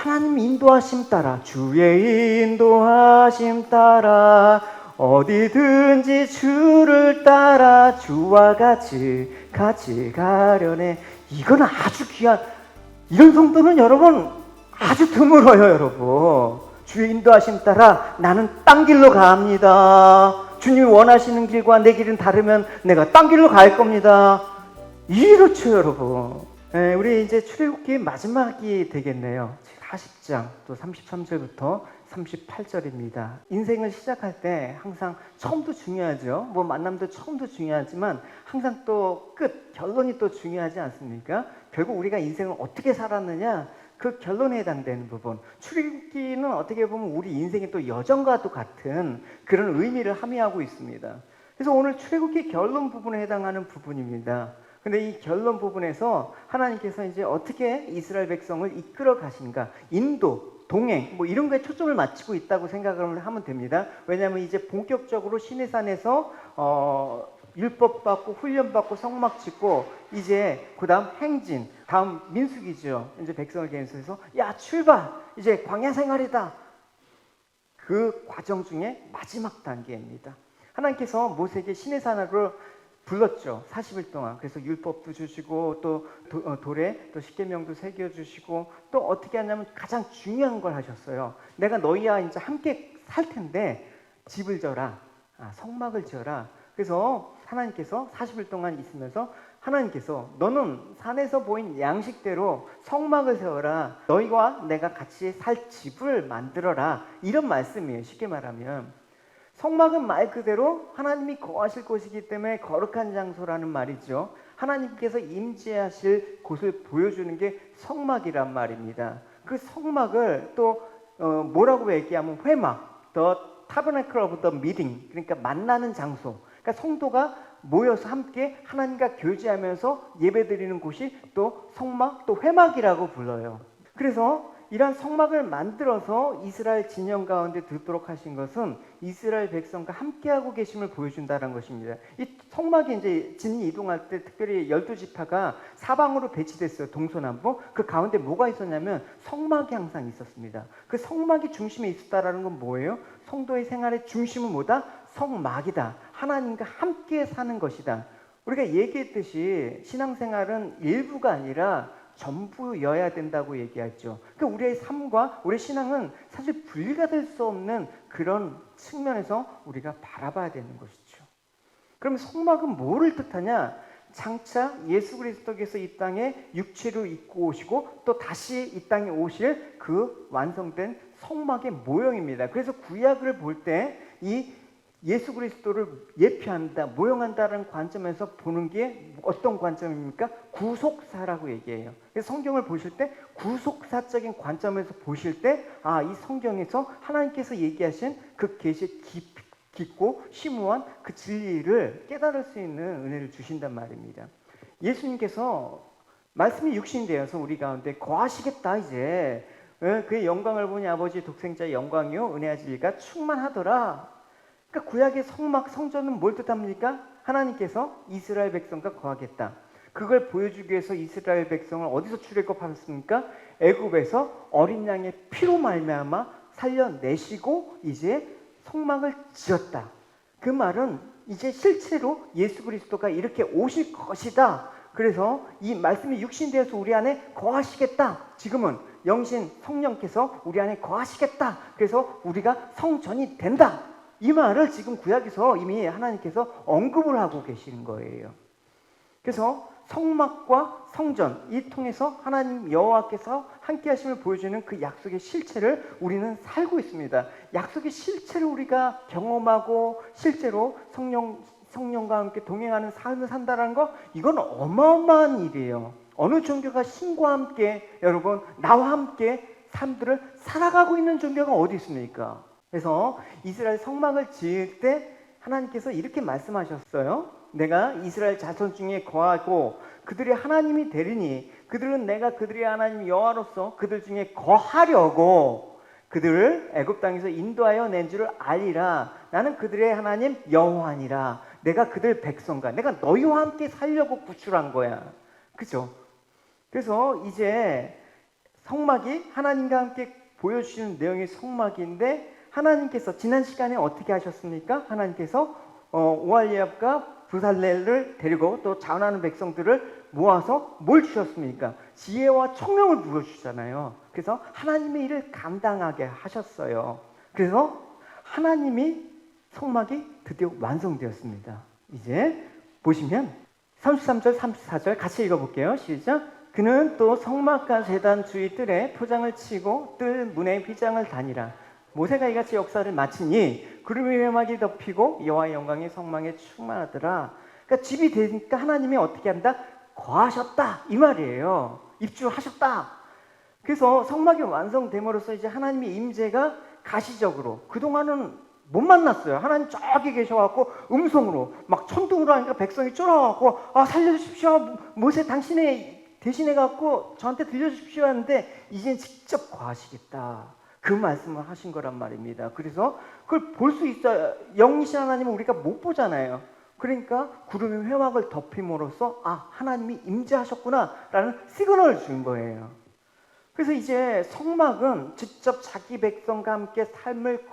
하나님 인도하심 따라, 주의 인도하심 따라 어디든지 주를 따라 주와 같이 가려네. 이건 아주 귀한, 이런 성도는 여러분 아주 드물어요. 여러분, 주의 인도하심 따라 나는 딴 길로 갑니다. 주님이 원하시는 길과 내 길은 다르면 내가 딴 길로 갈 겁니다. 이렇죠 여러분. 우리 이제 출애굽기 마지막이 되겠네요. 40장 또 33절부터 38절입니다. 인생을 시작할 때 항상 처음도 중요하죠. 뭐 만남도 처음도 중요하지만 항상 또 끝, 결론이 또 중요하지 않습니까? 결국 우리가 인생을 어떻게 살았느냐, 그 결론에 해당되는 부분. 출애굽기는 어떻게 보면 우리 인생의 또 여정과도 같은 그런 의미를 함의하고 있습니다. 그래서 오늘 출애굽기 결론 부분에 해당하는 부분입니다. 근데 이 결론 부분에서 하나님께서 이제 어떻게 이스라엘 백성을 이끌어 가신가, 인도, 동행, 뭐 이런 거에 초점을 맞추고 있다고 생각을 하면 됩니다. 왜냐하면 이제 본격적으로 시내산에서 율법 받고 훈련 받고 성막 짓고 이제 그다음 행진, 다음 민수기죠. 이제 백성을 계속해서 야 출발, 이제 광야 생활이다. 그 과정 중에 마지막 단계입니다. 하나님께서 모세에게 시내산으로 불렀죠. 40일 동안. 그래서 율법도 주시고 또 돌에 또 십계명도 새겨 주시고 또 어떻게 하냐면 가장 중요한 걸 하셨어요. 내가 너희와 이제 함께 살 텐데 집을 져라, 성막을 지어라. 그래서 하나님께서 40일 동안 있으면서 하나님께서 너는 산에서 보인 양식대로 성막을 세워라. 너희와 내가 같이 살 집을 만들어라. 이런 말씀이에요. 쉽게 말하면. 성막은 말 그대로 하나님이 거하실 곳이기 때문에 거룩한 장소라는 말이죠. 하나님께서 임재하실 곳을 보여주는 게 성막이란 말입니다. 그 성막을 또 뭐라고 얘기하면 회막, The Tabernacle of the Meeting, 그러니까 만나는 장소. 그러니까 성도가 모여서 함께 하나님과 교제하면서 예배드리는 곳이 또 성막, 또 회막이라고 불러요. 그래서 이러한 성막을 만들어서 이스라엘 진영 가운데 두도록 하신 것은 이스라엘 백성과 함께하고 계심을 보여준다는 것입니다. 이 성막이 이제 진이 이동할 때 특별히 12지파가 사방으로 배치됐어요. 동서남북. 그 가운데 뭐가 있었냐면 성막이 항상 있었습니다. 그 성막이 중심에 있었다는 건 뭐예요? 성도의 생활의 중심은 뭐다? 성막이다. 하나님과 함께 사는 것이다. 우리가 얘기했듯이 신앙생활은 일부가 아니라 전부여야 된다고 얘기하죠. 그러니까 우리의 삶과 우리의 신앙은 사실 분리가 될 수 없는 그런 측면에서 우리가 바라봐야 되는 것이죠. 그러면 성막은 뭐를 뜻하냐? 장차 예수 그리스도께서 이 땅에 육체로 입고 오시고 또 다시 이 땅에 오실 그 완성된 성막의 모형입니다. 그래서 구약을 볼 때 이 예수 그리스도를 예표한다, 모형한다는 관점에서 보는 게 어떤 관점입니까? 구속사라고 얘기해요. 그래서 성경을 보실 때 구속사적인 관점에서 보실 때 이 성경에서 하나님께서 얘기하신 그 계시의 깊고 심오한 그 진리를 깨달을 수 있는 은혜를 주신단 말입니다. 예수님께서 말씀이 육신이 되어서 우리 가운데 거하시겠다. 이제 그의 영광을 보니 아버지 독생자의 영광이요 은혜와 진리가 충만하더라. 그러니까 구약의 성막, 성전은 뭘 뜻합니까? 하나님께서 이스라엘 백성과 거하겠다. 그걸 보여주기 위해서 이스라엘 백성을 어디서 출애굽하셨습니까? 애굽에서 어린 양의 피로 말미암아 살려내시고 이제 성막을 지었다. 그 말은 이제 실제로 예수 그리스도가 이렇게 오실 것이다. 그래서 이 말씀이 육신되어서 우리 안에 거하시겠다. 지금은 영신 성령께서 우리 안에 거하시겠다. 그래서 우리가 성전이 된다. 이 말을 지금 구약에서 이미 하나님께서 언급을 하고 계시는 거예요. 그래서 성막과 성전 이 통해서 하나님 여호와께서 함께 하심을 보여주는 그 약속의 실체를 우리는 살고 있습니다. 약속의 실체를 우리가 경험하고 실제로 성령과 함께 동행하는 삶을 산다는 거, 이건 어마어마한 일이에요. 어느 종교가 신과 함께, 여러분 나와 함께 삶들을 살아가고 있는 종교가 어디 있습니까? 그래서 이스라엘 성막을 지을 때 하나님께서 이렇게 말씀하셨어요. 내가 이스라엘 자손 중에 거하고 그들의 하나님이 되리니 그들은 내가 그들의 하나님 여호와로서 그들 중에 거하려고 그들을 애굽 땅에서 인도하여 낸 줄을 알리라. 나는 그들의 하나님 여호와니라. 내가 그들 백성과 내가 너희와 함께 살려고 구출한 거야. 그죠? 그래서 이제 성막이 하나님과 함께 보여주시는 내용의 성막인데 하나님께서 지난 시간에 어떻게 하셨습니까? 하나님께서 오할리압과 부살렐을 데리고 또 자원하는 백성들을 모아서 뭘 주셨습니까? 지혜와 총명을 부어주잖아요. 그래서 하나님의 일을 감당하게 하셨어요. 그래서 하나님이 성막이 드디어 완성되었습니다. 이제 보시면 33절 34절 같이 읽어볼게요. 시작. 그는 또 성막과 제단 주위 뜰에 표장을 치고 뜰 문에 휘장을 다니라. 모세가 이같이 역사를 마치니 구름이 회막이 덮이고 여호와의 영광이 성막에 충만하더라. 그러니까 집이 되니까 하나님이 어떻게 한다? 거하셨다 이 말이에요. 입주하셨다. 그래서 성막이 완성됨으로써 이제 하나님의 임재가 가시적으로, 그동안은 못 만났어요. 하나님 저기 계셔갖고 음성으로 막 천둥으로 하니까 백성이 쫄아갖고 살려주십시오, 모세 당신의 대신해갖고 저한테 들려주십시오 하는데 이젠 직접 거하시겠다, 그 말씀을 하신 거란 말입니다. 그래서 그걸 볼 수 있어요. 영이신 하나님은 우리가 못 보잖아요. 그러니까 구름이 회막을 덮임으로써 하나님이 임재하셨구나 라는 시그널을 준 거예요. 그래서 이제 성막은 직접 자기 백성과 함께 삶을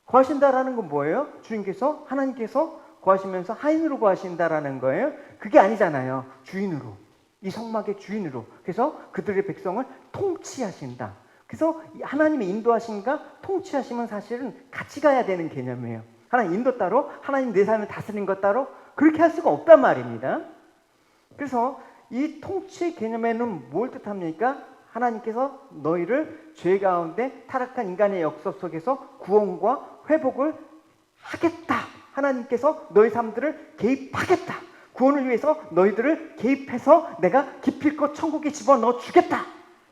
거하신다라는 건 뭐예요? 주인께서, 하나님께서 거하시면서 하인으로 거하신다라는 거예요. 그게 아니잖아요. 주인으로, 이 성막의 주인으로. 그래서 그들의 백성을 통치하신다. 그래서 하나님의 인도하심과 통치하심은 사실은 같이 가야 되는 개념이에요. 하나님 인도 따로, 하나님 내 삶을 다스리는 것 따로, 그렇게 할 수가 없단 말입니다. 그래서 이 통치 개념에는 뭘 뜻합니까? 하나님께서 너희를 죄 가운데 타락한 인간의 역사 속에서 구원과 회복을 하겠다. 하나님께서 너희 삶들을 개입하겠다. 구원을 위해서 너희들을 개입해서 내가 기필코 천국에 집어넣어 주겠다.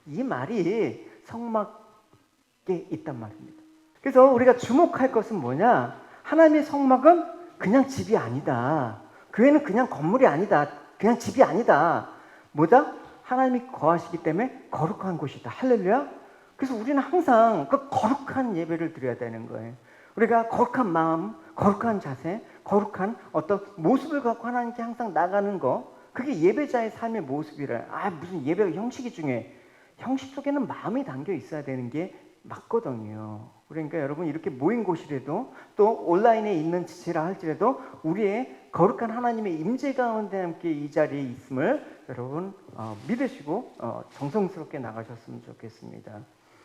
이 말이 성막에 있단 말입니다. 그래서 우리가 주목할 것은 뭐냐? 하나님의 성막은 그냥 집이 아니다. 교회는 그냥 건물이 아니다. 그냥 집이 아니다. 뭐다? 하나님이 거하시기 때문에 거룩한 곳이다. 할렐루야. 그래서 우리는 항상 그 거룩한 예배를 드려야 되는 거예요. 우리가 거룩한 마음, 거룩한 자세, 거룩한 어떤 모습을 갖고 하나님께 항상 나가는 거, 그게 예배자의 삶의 모습이래. 무슨 예배가 형식이 중요해. 형식 속에는 마음이 담겨 있어야 되는 게 맞거든요. 그러니까 여러분, 이렇게 모인 곳이라도 또 온라인에 있는 지체라 할지라도 우리의 거룩한 하나님의 임재 가운데 함께 이 자리에 있음을 여러분 믿으시고 정성스럽게 나가셨으면 좋겠습니다.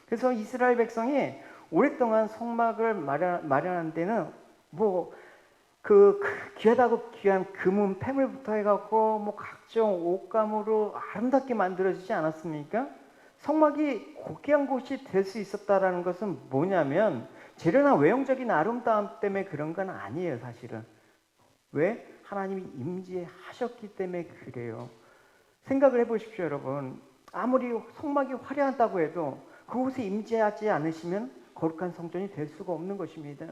그래서 이스라엘 백성이 오랫동안 성막을 마련한 데는 그 귀하다고 귀한 금은 폐물부터 해갖고 각종 옷감으로 아름답게 만들어지지 않았습니까? 성막이 고귀한 곳이 될 수 있었다라는 것은 뭐냐면 재료나 외형적인 아름다움 때문에 그런 건 아니에요. 사실은 왜? 하나님이 임재하셨기 때문에 그래요. 생각을 해보십시오. 여러분, 아무리 성막이 화려하다고 해도 그곳에 임재하지 않으시면 거룩한 성전이 될 수가 없는 것입니다.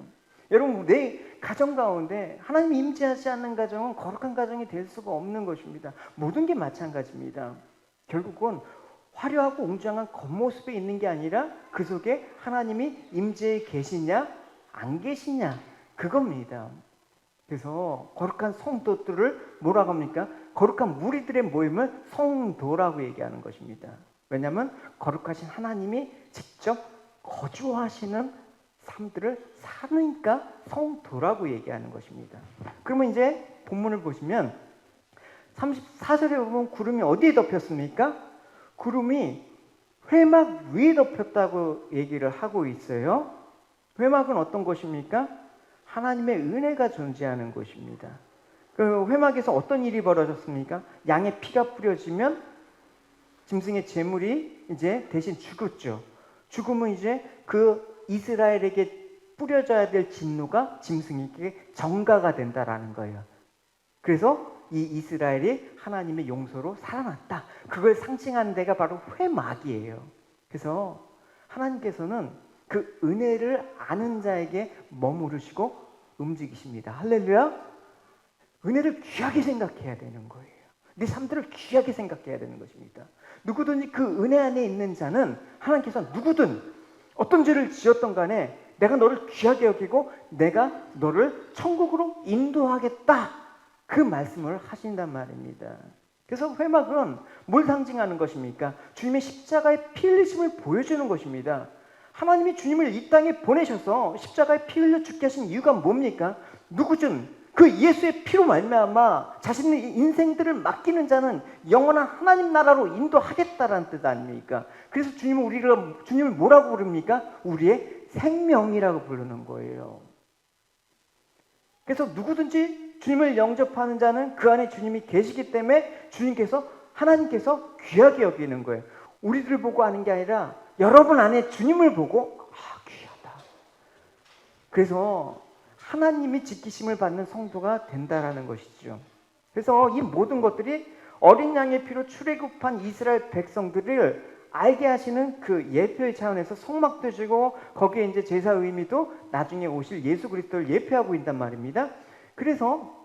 여러분, 내 가정 가운데 하나님이 임재하지 않는 가정은 거룩한 가정이 될 수가 없는 것입니다. 모든 게 마찬가지입니다. 결국은 화려하고 웅장한 겉모습에 있는 게 아니라 그 속에 하나님이 임재해 계시냐 안 계시냐, 그겁니다. 그래서 거룩한 성도들을 뭐라고 합니까? 거룩한 무리들의 모임을 성도라고 얘기하는 것입니다. 왜냐하면 거룩하신 하나님이 직접 거주하시는 삶들을 사니까 성도라고 얘기하는 것입니다. 그러면 이제 본문을 보시면 34절에 보면 구름이 어디에 덮였습니까? 구름이 회막 위에 덮였다고 얘기를 하고 있어요. 회막은 어떤 곳입니까? 하나님의 은혜가 존재하는 곳입니다. 그 회막에서 어떤 일이 벌어졌습니까? 양의 피가 뿌려지면 짐승의 제물이 이제 대신 죽었죠. 죽으면 이제 그 이스라엘에게 뿌려져야 될 진노가 짐승에게 전가가 된다라는 거예요. 그래서 이 이스라엘이 하나님의 용서로 살아났다. 그걸 상징하는 데가 바로 회막이에요. 그래서 하나님께서는 그 은혜를 아는 자에게 머무르시고 움직이십니다. 할렐루야. 은혜를 귀하게 생각해야 되는 거예요. 내 삶들을 귀하게 생각해야 되는 것입니다. 누구든지 그 은혜 안에 있는 자는 하나님께서 누구든 어떤 죄를 지었던 간에 내가 너를 귀하게 여기고 내가 너를 천국으로 인도하겠다, 그 말씀을 하신단 말입니다. 그래서 회막은 뭘 상징하는 것입니까? 주님의 십자가의 피 흘리심을 보여주는 것입니다. 하나님이 주님을 이 땅에 보내셔서 십자가에 피 흘려 죽게 하신 이유가 뭡니까? 누구든 그 예수의 피로 말미암아 자신의 인생들을 맡기는 자는 영원한 하나님 나라로 인도하겠다라는 뜻 아닙니까? 그래서 주님을 뭐라고 부릅니까? 우리의 생명이라고 부르는 거예요. 그래서 누구든지 주님을 영접하는 자는 그 안에 주님이 계시기 때문에 하나님께서 귀하게 여기는 거예요. 우리들을 보고 하는 게 아니라 여러분 안에 주님을 보고 귀하다. 그래서 하나님이 지키심을 받는 성도가 된다라는 것이죠. 그래서 이 모든 것들이 어린 양의 피로 출애굽한 이스라엘 백성들을 알게 하시는 그 예표의 차원에서 성막도 주고 거기에 이제 제사 의미도 나중에 오실 예수 그리스도를 예표하고 있단 말입니다. 그래서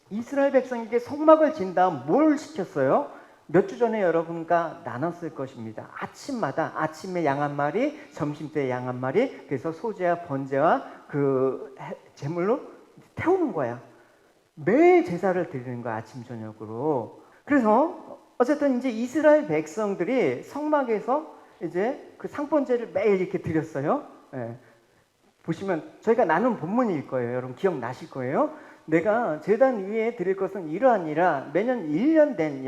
이스라엘 백성에게 성막을 진 다음 뭘 시켰어요? 몇 주 전에 여러분과 나눴을 것입니다. 아침마다 아침에 양 한 마리, 점심때 양 한 마리, 그래서 소재와 번제와 그 제물로 태우는 거야. 매일 제사를 드리는 거야, 아침 저녁으로. 그래서 어쨌든 이제 이스라엘 백성들이 성막에서 이제 그 상번제를 매일 이렇게 드렸어요. 예. 보시면 저희가 나눈 본문일 거예요. 여러분 기억나실 거예요. 내가 제단 위에 드릴 것은 이러하니라. 매년 1년 된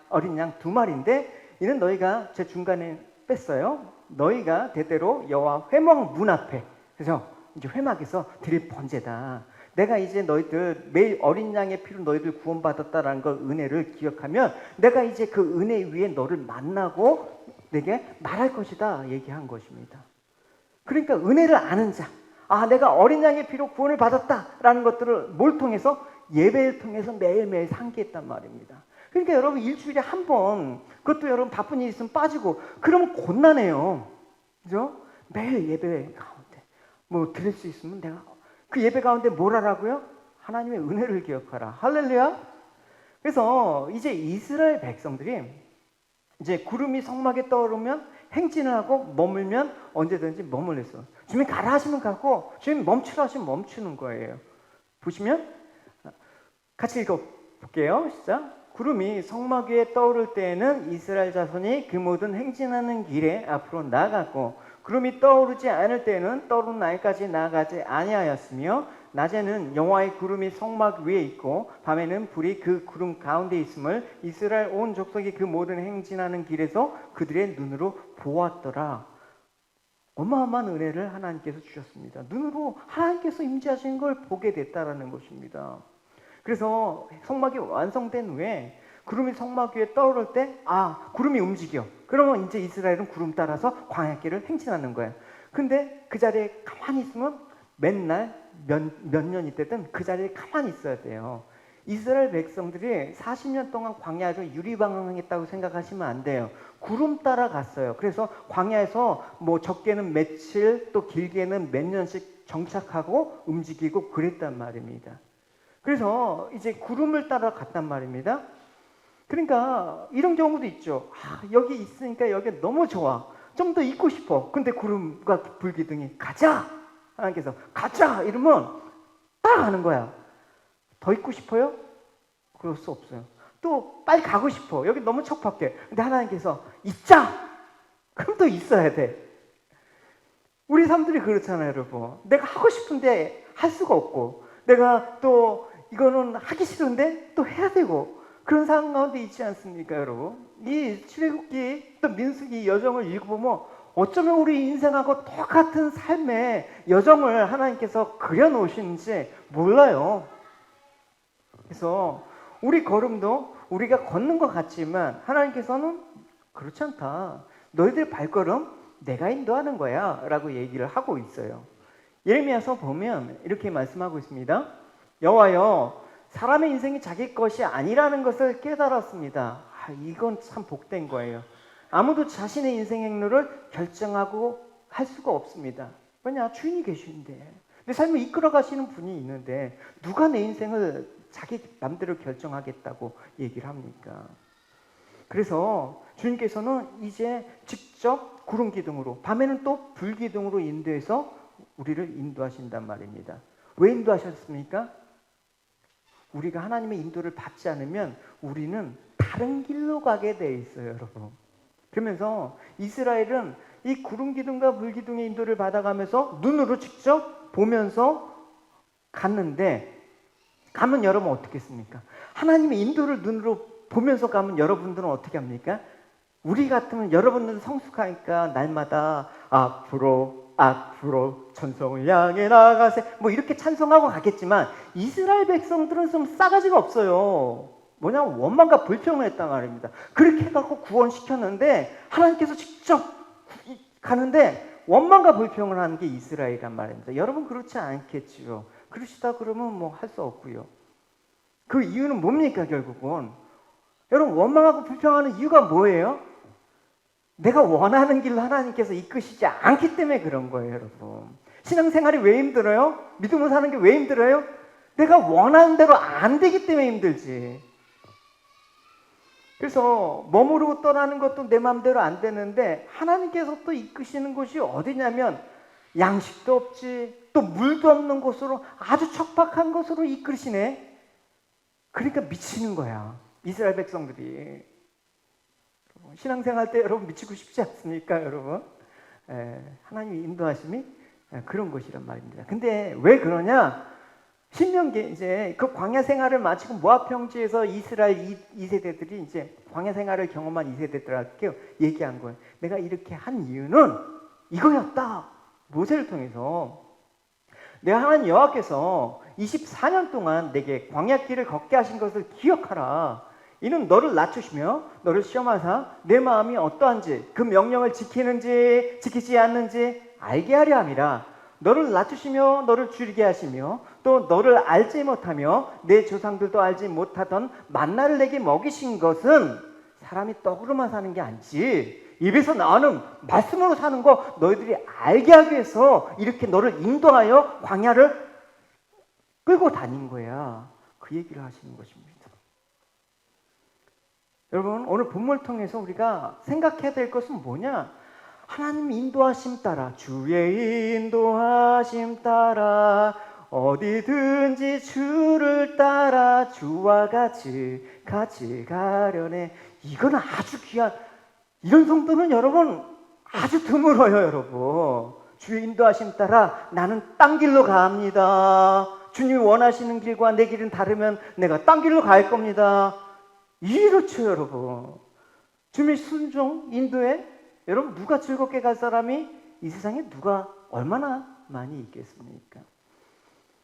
어린 양 2마리인데 이는 너희가 제 중간에 뺐어요. 너희가 대대로 여호와 회막 문 앞에, 그래서 이제 회막에서 드릴 번제다. 내가 이제 너희들 매일 어린 양의 피로 너희들 구원받았다라는 걸 은혜를 기억하면 내가 이제 그 은혜 위에 너를 만나고 내게 말할 것이다 얘기한 것입니다. 그러니까 은혜를 아는 자, 내가 어린 양의 피로 구원을 받았다라는 것들을 뭘 통해서? 예배를 통해서 매일매일 상기했단 말입니다. 그러니까 여러분 일주일에 한 번, 그것도 여러분 바쁜 일 있으면 빠지고 그러면 곤란해요. 그죠? 매일 예배 가운데 뭐 드릴 수 있으면 내가 그 예배 가운데 뭘 하라고요? 하나님의 은혜를 기억하라. 할렐루야. 그래서 이제 이스라엘 백성들이 이제 구름이 성막에 떠오르면 행진을 하고 머물면 언제든지 머물렀어. 주님 가라 하시면 가고 주님 멈추라 하시면 멈추는 거예요. 보시면 같이 읽어볼게요. 시작. 구름이 성막 위에 떠오를 때에는 이스라엘 자손이 그 모든 행진하는 길에 앞으로 나아갔고 구름이 떠오르지 않을 때에는 떠오르는 날까지 나아가지 아니하였으며 낮에는 여호와의 구름이 성막 위에 있고 밤에는 불이 그 구름 가운데 있음을 이스라엘 온 족속이 그 모든 행진하는 길에서 그들의 눈으로 보았더라. 어마어마한 은혜를 하나님께서 주셨습니다. 눈으로 하나님께서 임재하신 걸 보게 됐다라는 것입니다. 그래서 성막이 완성된 후에 구름이 성막 위에 떠오를 때 구름이 움직여. 그러면 이제 이스라엘은 구름 따라서 광야길을 행진하는 거예요. 근데 그 자리에 가만히 있으면 맨날 몇 년이 되든 그 자리에 가만히 있어야 돼요. 이스라엘 백성들이 40년 동안 광야로 유리방황했다고 생각하시면 안 돼요. 구름 따라 갔어요. 그래서 광야에서 뭐 적게는 며칠 또 길게는 몇 년씩 정착하고 움직이고 그랬단 말입니다. 그래서 이제 구름을 따라 갔단 말입니다. 그러니까 이런 경우도 있죠. 여기 있으니까 여기 너무 좋아. 좀 더 있고 싶어. 근데 구름과 불기둥이 가자! 하나님께서 가자! 이러면 따라가는 거야. 더 있고 싶어요? 그럴 수 없어요. 또 빨리 가고 싶어. 여기 너무 척박해. 근데 하나님께서 있자! 그럼 또 있어야 돼. 우리 사람들이 그렇잖아요, 여러분. 내가 하고 싶은데 할 수가 없고 내가 또 이거는 하기 싫은데 또 해야 되고 그런 상황 가운데 있지 않습니까, 여러분? 이 출애굽기 또 민수기 여정을 읽어보면 어쩌면 우리 인생하고 똑같은 삶의 여정을 하나님께서 그려놓으시는지 몰라요. 그래서 우리 걸음도 우리가 걷는 것 같지만 하나님께서는 그렇지 않다. 너희들 발걸음 내가 인도하는 거야 라고 얘기를 하고 있어요. 예레미야서 보면 이렇게 말씀하고 있습니다. 여호와여, 사람의 인생이 자기 것이 아니라는 것을 깨달았습니다. 이건 참 복된 거예요. 아무도 자신의 인생 행로를 결정하고 할 수가 없습니다. 왜냐? 주인이 계시는데. 내 삶을 이끌어 가시는 분이 있는데 누가 내 인생을 자기 맘대로 결정하겠다고 얘기를 합니까? 그래서 주님께서는 이제 직접 구름 기둥으로, 밤에는 또 불 기둥으로 인도해서 우리를 인도하신단 말입니다. 왜 인도하셨습니까? 우리가 하나님의 인도를 받지 않으면 우리는 다른 길로 가게 돼 있어요, 여러분. 그러면서 이스라엘은 이 구름 기둥과 물 기둥의 인도를 받아가면서 눈으로 직접 보면서 갔는데, 가면 여러분 어떻겠습니까? 하나님의 인도를 눈으로 보면서 가면 여러분들은 어떻게 합니까? 우리 같으면 여러분들은 성숙하니까 날마다 앞으로 천성을 향해 나아가세 뭐 이렇게 찬송하고 가겠지만, 이스라엘 백성들은 좀 싸가지가 없어요. 뭐냐면 원망과 불평을 했단 말입니다. 그렇게 해갖고 구원시켰는데 하나님께서 직접 가는데 원망과 불평을 하는 게 이스라엘이란 말입니다. 여러분 그렇지 않겠지요. 그러시다 그러면 뭐 할 수 없고요. 그 이유는 뭡니까? 결국은 여러분 원망하고 불평하는 이유가 뭐예요? 내가 원하는 길로 하나님께서 이끄시지 않기 때문에 그런 거예요, 여러분. 신앙생활이 왜 힘들어요? 믿음으로 사는 게 왜 힘들어요? 내가 원하는 대로 안 되기 때문에 힘들지. 그래서 머무르고 떠나는 것도 내 마음대로 안 되는데, 하나님께서 또 이끄시는 곳이 어디냐면 양식도 없지, 또 물도 없는 곳으로, 아주 척박한 곳으로 이끄시네. 그러니까 미치는 거야, 이스라엘 백성들이. 신앙생활 때 여러분 미치고 싶지 않습니까, 여러분? 하나님의 인도하심이 그런 것이란 말입니다. 근데 왜 그러냐? 신명기 이제 그 광야 생활을 마치고 모압 평지에서 이스라엘 2세대들이 이제 광야 생활을 경험한 2세대들한테 얘기한 거예요. 내가 이렇게 한 이유는 이거였다. 모세를 통해서 내가 하나님 여호와께서 24년 동안 내게 광야길을 걷게 하신 것을 기억하라. 이는 너를 낮추시며 너를 시험하사 내 마음이 어떠한지 그 명령을 지키는지 지키지 않는지 알게 하려 함이라. 너를 낮추시며 너를 줄이게 하시며 또 너를 알지 못하며 내 조상들도 알지 못하던 만나를 내게 먹이신 것은 사람이 떡으로만 사는 게 아니지, 입에서 나오는 말씀으로 사는 거 너희들이 알게 하기 위해서 이렇게 너를 인도하여 광야를 끌고 다닌 거야. 그 얘기를 하시는 것입니다. 여러분, 오늘 본문을 통해서 우리가 생각해야 될 것은 뭐냐? 하나님 인도하심 따라, 주의 인도하심 따라 어디든지 주를 따라 주와 같이 가려네. 이건 아주 귀한, 이런 성도는 여러분 아주 드물어요. 여러분, 주의 인도하심 따라 나는 딴 길로 갑니다. 주님이 원하시는 길과 내 길은 다르면 내가 딴 길로 갈 겁니다. 이렇죠, 여러분. 주님의 순종 인도에 여러분 누가 즐겁게 갈 사람이 이 세상에 누가 얼마나 많이 있겠습니까?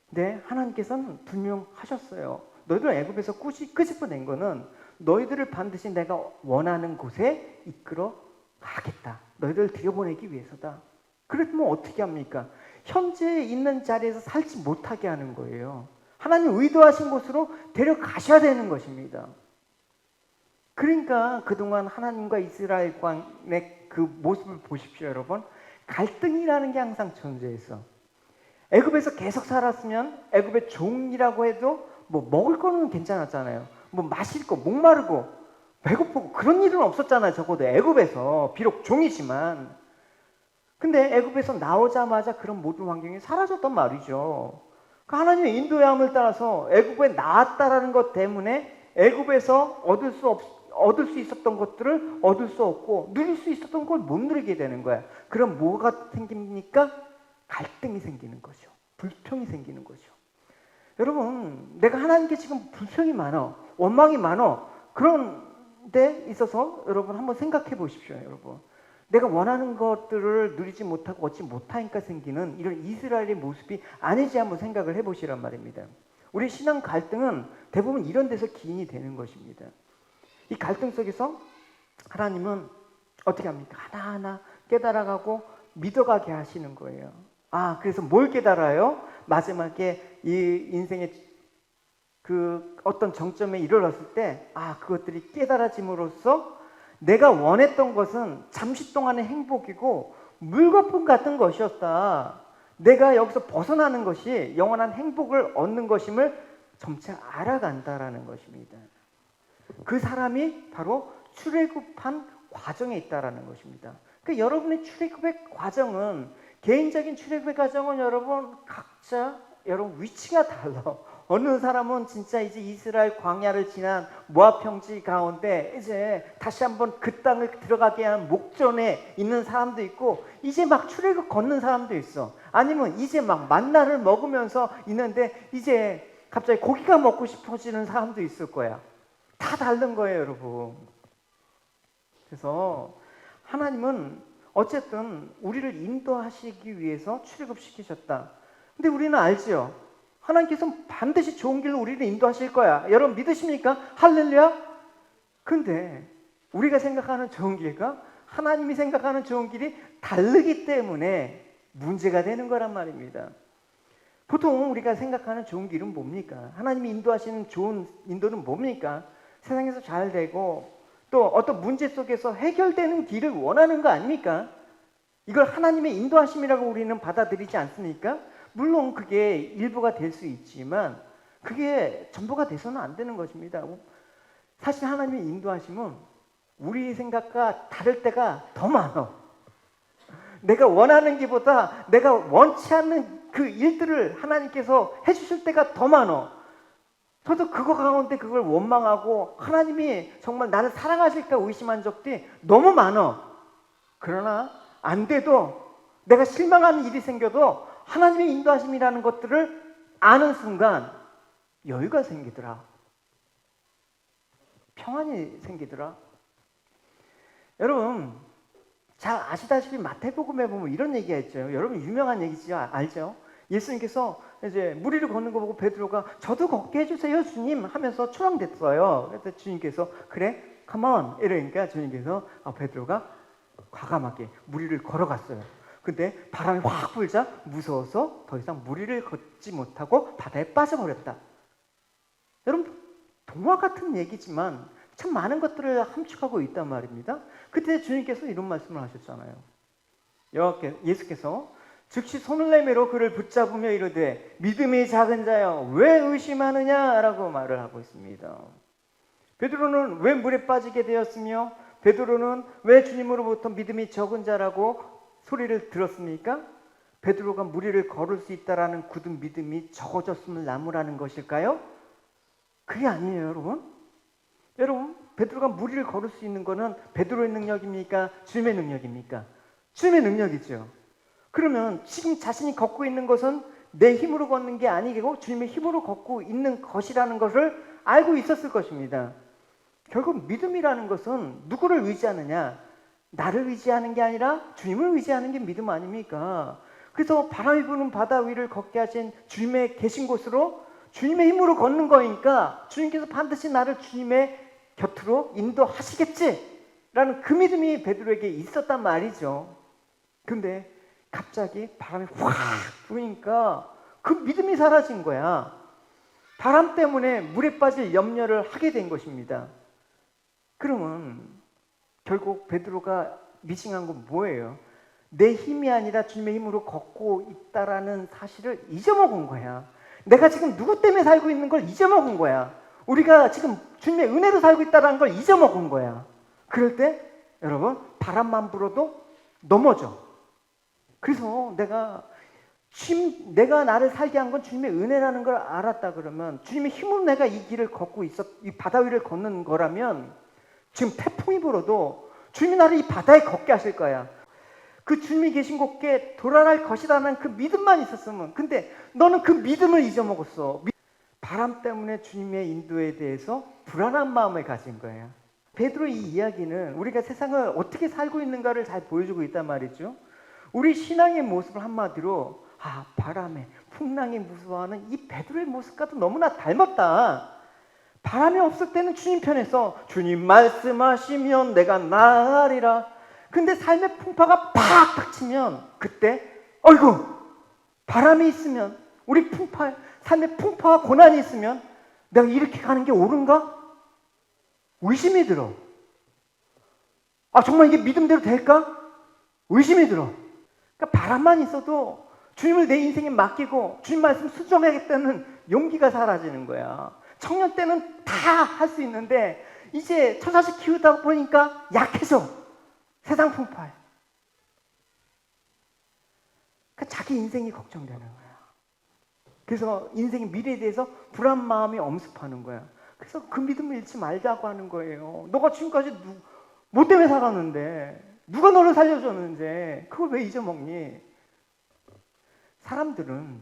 네, 하나님께서는 분명하셨어요. 너희들 애굽에서 끄집어낸 거는 너희들을 반드시 내가 원하는 곳에 이끌어 가겠다. 너희들을 들여보내기 위해서다. 그랬으면 어떻게 합니까? 현재 있는 자리에서 살지 못하게 하는 거예요. 하나님 의도하신 곳으로 데려가셔야 되는 것입니다. 그러니까 그동안 하나님과 이스라엘 간의 그 모습을 보십시오, 여러분. 갈등이라는 게 항상 존재했어. 애굽에서 계속 살았으면 애굽의 종이라고 해도 뭐 먹을 거는 괜찮았잖아요. 뭐 마실 거, 목마르고 배고프고 그런 일은 없었잖아요. 적어도 애굽에서. 비록 종이지만. 근데 애굽에서 나오자마자 그런 모든 환경이 사라졌단 말이죠. 그 하나님의 인도함을 따라서 애굽에 나왔다라는 것 때문에 애굽에서 얻을 수 있었던 것들을 얻을 수 없고 누릴 수 있었던 걸 못 누리게 되는 거야. 그럼 뭐가 생깁니까? 갈등이 생기는 거죠. 불평이 생기는 거죠. 여러분, 내가 하나님께 지금 불평이 많아, 원망이 많아, 그런 데 있어서 여러분 한번 생각해 보십시오. 여러분, 내가 원하는 것들을 누리지 못하고 얻지 못하니까 생기는 이런 이스라엘의 모습이 아니지 한번 생각을 해보시란 말입니다. 우리 신앙 갈등은 대부분 이런 데서 기인이 되는 것입니다. 이 갈등 속에서 하나님은 어떻게 합니까? 하나하나 깨달아가고 믿어가게 하시는 거예요. 그래서 뭘 깨달아요? 마지막에 이 인생의 그 어떤 정점에 이르렀을 때, 그것들이 깨달아짐으로써 내가 원했던 것은 잠시 동안의 행복이고 물거품 같은 것이었다. 내가 여기서 벗어나는 것이 영원한 행복을 얻는 것임을 점차 알아간다라는 것입니다. 그 사람이 바로 출애굽한 과정에 있다라는 것입니다. 그러니까 여러분의 출애굽의 과정은, 개인적인 출애굽의 과정은 여러분 각자 여러분 위치가 달라. 어느 사람은 진짜 이제 이스라엘 광야를 지난 모압 평지 가운데 이제 다시 한번 그 땅을 들어가게 하는 목전에 있는 사람도 있고, 이제 막 출애굽 걷는 사람도 있어. 아니면 이제 막 만나를 먹으면서 있는데 이제 갑자기 고기가 먹고 싶어지는 사람도 있을 거야. 다 다른 거예요, 여러분. 그래서 하나님은 어쨌든 우리를 인도하시기 위해서 출애굽시키셨다. 근데 우리는 알지요. 하나님께서 반드시 좋은 길로 우리를 인도하실 거야. 여러분 믿으십니까? 할렐루야? 근데 우리가 생각하는 좋은 길과 하나님이 생각하는 좋은 길이 다르기 때문에 문제가 되는 거란 말입니다. 보통 우리가 생각하는 좋은 길은 뭡니까? 하나님이 인도하시는 좋은 인도는 뭡니까? 세상에서 잘 되고 또 어떤 문제 속에서 해결되는 길을 원하는 거 아닙니까? 이걸 하나님의 인도하심이라고 우리는 받아들이지 않습니까? 물론 그게 일부가 될 수 있지만 그게 전부가 돼서는 안 되는 것입니다. 사실 하나님의 인도하심은 우리 생각과 다를 때가 더 많아. 내가 원하는 것보다 내가 원치 않는 그 일들을 하나님께서 해주실 때가 더 많아. 저도 그거 가운데 그걸 원망하고 하나님이 정말 나를 사랑하실까 의심한 적들이 너무 많아. 그러나 안 돼도 내가 실망하는 일이 생겨도 하나님의 인도하심이라는 것들을 아는 순간 여유가 생기더라. 평안이 생기더라. 여러분 잘 아시다시피 마태복음에 보면 이런 얘기가 있죠. 여러분 유명한 얘기죠. 알죠? 예수님께서 이제 무리를 걷는 거 보고 베드로가 저도 걷게 해주세요 주님 하면서 초청됐어요. 그래서 주님께서 그래 come on 이러니까 주님께서 베드로가 과감하게 무리를 걸어갔어요. 근데 바람이 확 불자 무서워서 더 이상 무리를 걷지 못하고 바다에 빠져버렸다. 여러분 동화 같은 얘기지만 참 많은 것들을 함축하고 있단 말입니다. 그때 주님께서 이런 말씀을 하셨잖아요. 예수께서 즉시 손을 내밀어 그를 붙잡으며 이르되 믿음이 작은 자여 왜 의심하느냐라고 말을 하고 있습니다. 베드로는 왜 물에 빠지게 되었으며 베드로는 왜 주님으로부터 믿음이 적은 자라고 소리를 들었습니까? 베드로가 무리를 걸을 수 있다라는 굳은 믿음이 적어졌음을 나무라는 것일까요? 그게 아니에요, 여러분. 여러분, 베드로가 무리를 걸을 수 있는 것은 베드로의 능력입니까? 주님의 능력입니까? 주님의 능력이죠. 그러면 지금 자신이 걷고 있는 것은 내 힘으로 걷는 게 아니고 주님의 힘으로 걷고 있는 것이라는 것을 알고 있었을 것입니다. 결국 믿음이라는 것은 누구를 의지하느냐? 나를 의지하는 게 아니라 주님을 의지하는 게 믿음 아닙니까? 그래서 바람이 부는 바다 위를 걷게 하신 주님의 계신 곳으로 주님의 힘으로 걷는 거니까 주님께서 반드시 나를 주님의 곁으로 인도하시겠지라는 그 믿음이 베드로에게 있었단 말이죠. 근데 갑자기 바람이 확 부니까 그 믿음이 사라진 거야. 바람 때문에 물에 빠질 염려를 하게 된 것입니다. 그러면 결국 베드로가 미싱한 건 뭐예요? 내 힘이 아니라 주님의 힘으로 걷고 있다라는 사실을 잊어먹은 거야. 내가 지금 누구 때문에 살고 있는 걸 잊어먹은 거야. 우리가 지금 주님의 은혜로 살고 있다는 걸 잊어먹은 거야. 그럴 때 여러분 바람만 불어도 넘어져. 그래서 내가 나를 살게 한 건 주님의 은혜라는 걸 알았다 그러면 주님의 힘으로 내가 이 길을 걷고 이 바다 위를 걷는 거라면 지금 태풍이 불어도 주님이 나를 이 바다에 걷게 하실 거야. 그 주님이 계신 곳에 돌아갈 것이라는 그 믿음만 있었으면. 근데 너는 그 믿음을 잊어먹었어. 바람 때문에 주님의 인도에 대해서 불안한 마음을 가진 거야. 베드로의 이 이야기는 우리가 세상을 어떻게 살고 있는가를 잘 보여주고 있단 말이죠. 우리 신앙의 모습을 한마디로 바람에 풍랑에 무서워하는 이 베드로의 모습과도 너무나 닮았다. 바람이 없을 때는 주님 편에서 주님 말씀하시면 내가 나으리라. 근데 삶의 풍파가 팍 닥치면 그때 어이구 바람이 있으면 우리 삶의 풍파와 고난이 있으면 내가 이렇게 가는 게 옳은가? 의심이 들어. 정말 이게 믿음대로 될까? 의심이 들어. 그러니까 바람만 있어도 주님을 내 인생에 맡기고 주님 말씀 수정하겠다는 용기가 사라지는 거야. 청년 때는 다 할 수 있는데 이제 처자식 키우다 보니까 약해져. 세상 풍파에. 그러니까 자기 인생이 걱정되는 거야. 그래서 인생의 미래에 대해서 불안 마음이 엄습하는 거야. 그래서 그 믿음을 잃지 말자고 하는 거예요. 너가 지금까지 뭐 때문에 살았는데, 누가 너를 살려줬는데 그걸 왜 잊어먹니? 사람들은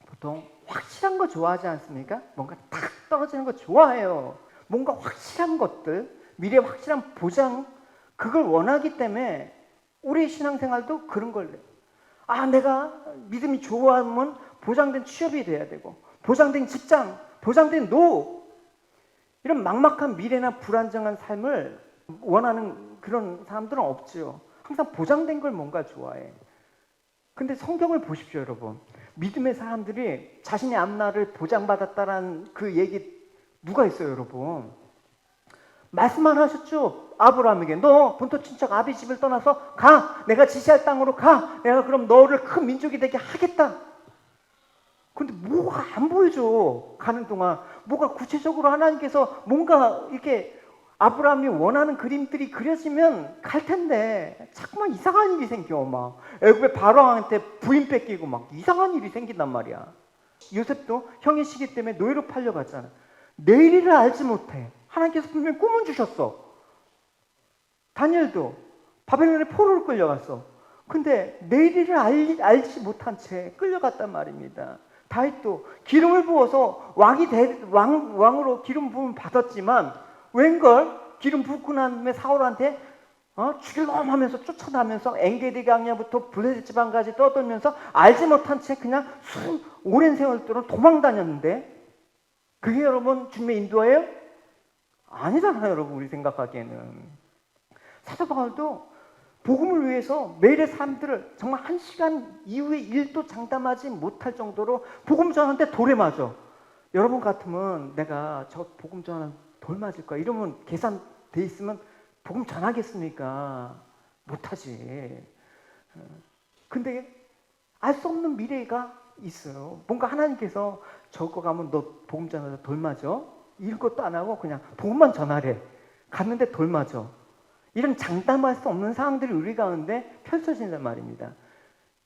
보통 확실한 거 좋아하지 않습니까? 뭔가 딱 떨어지는 거 좋아해요. 뭔가 확실한 것들, 미래 확실한 보장, 그걸 원하기 때문에 우리 신앙생활도 그런 걸 내가 믿음이 좋아하면 보장된 취업이 돼야 되고, 보장된 직장, 보장된 노, 이런 막막한 미래나 불안정한 삶을 원하는 그런 사람들은 없죠. 항상 보장된 걸 뭔가 좋아해. 근데 성경을 보십시오, 여러분. 믿음의 사람들이 자신의 앞날을 보장받았다라는 그 얘기 누가 있어요, 여러분? 말씀만 하셨죠. 아브라함에게 너 본토 친척 아비 집을 떠나서 가. 내가 지시할 땅으로 가. 내가 그럼 너를 큰 민족이 되게 하겠다. 근데 뭐가 안 보여줘. 가는 동안 뭐가 구체적으로 하나님께서 뭔가 이렇게 아브라함이 원하는 그림들이 그려지면 갈 텐데 자꾸만 이상한 일이 생겨. 막 애굽의 바로왕한테 부인 뺏기고 막 이상한 일이 생긴단 말이야. 요셉도 형의 시기 때문에 노예로 팔려갔잖아. 내일을 알지 못해. 하나님께서 분명히 꿈을 주셨어. 다니엘도 바벨론의 포로로 끌려갔어. 근데 내일을 알지 못한 채 끌려갔단 말입니다. 다윗도 기름을 부어서 왕으로 기름 부음을 받았지만 웬걸 기름 붓고 난 다음에 사울한테 죽일놈 하면서 쫓아다면서 엔게디 강야부터 블레셋 지방까지 떠돌면서 알지 못한 채 그냥 오랜 세월 동안 도망 다녔는데, 그게 여러분 주님의 인도예요? 아니잖아요, 여러분. 우리 생각하기에는. 사도 바울도 복음을 위해서 매일의 삶들을 정말 1시간 이후에 일도 장담하지 못할 정도로 복음 전하는데 돌에 맞아. 여러분 같으면 내가 저 복음 전하는 돌 맞을 거야 이러면 계산돼 있으면 복음 전하겠습니까? 못하지. 근데 알 수 없는 미래가 있어요. 뭔가 하나님께서 저거 가면 너 복음 전하다 돌 맞아? 이런 것도 안 하고 그냥 복음만 전하래. 갔는데 돌 맞아. 이런 장담할 수 없는 상황들이 우리 가운데 펼쳐진단 말입니다.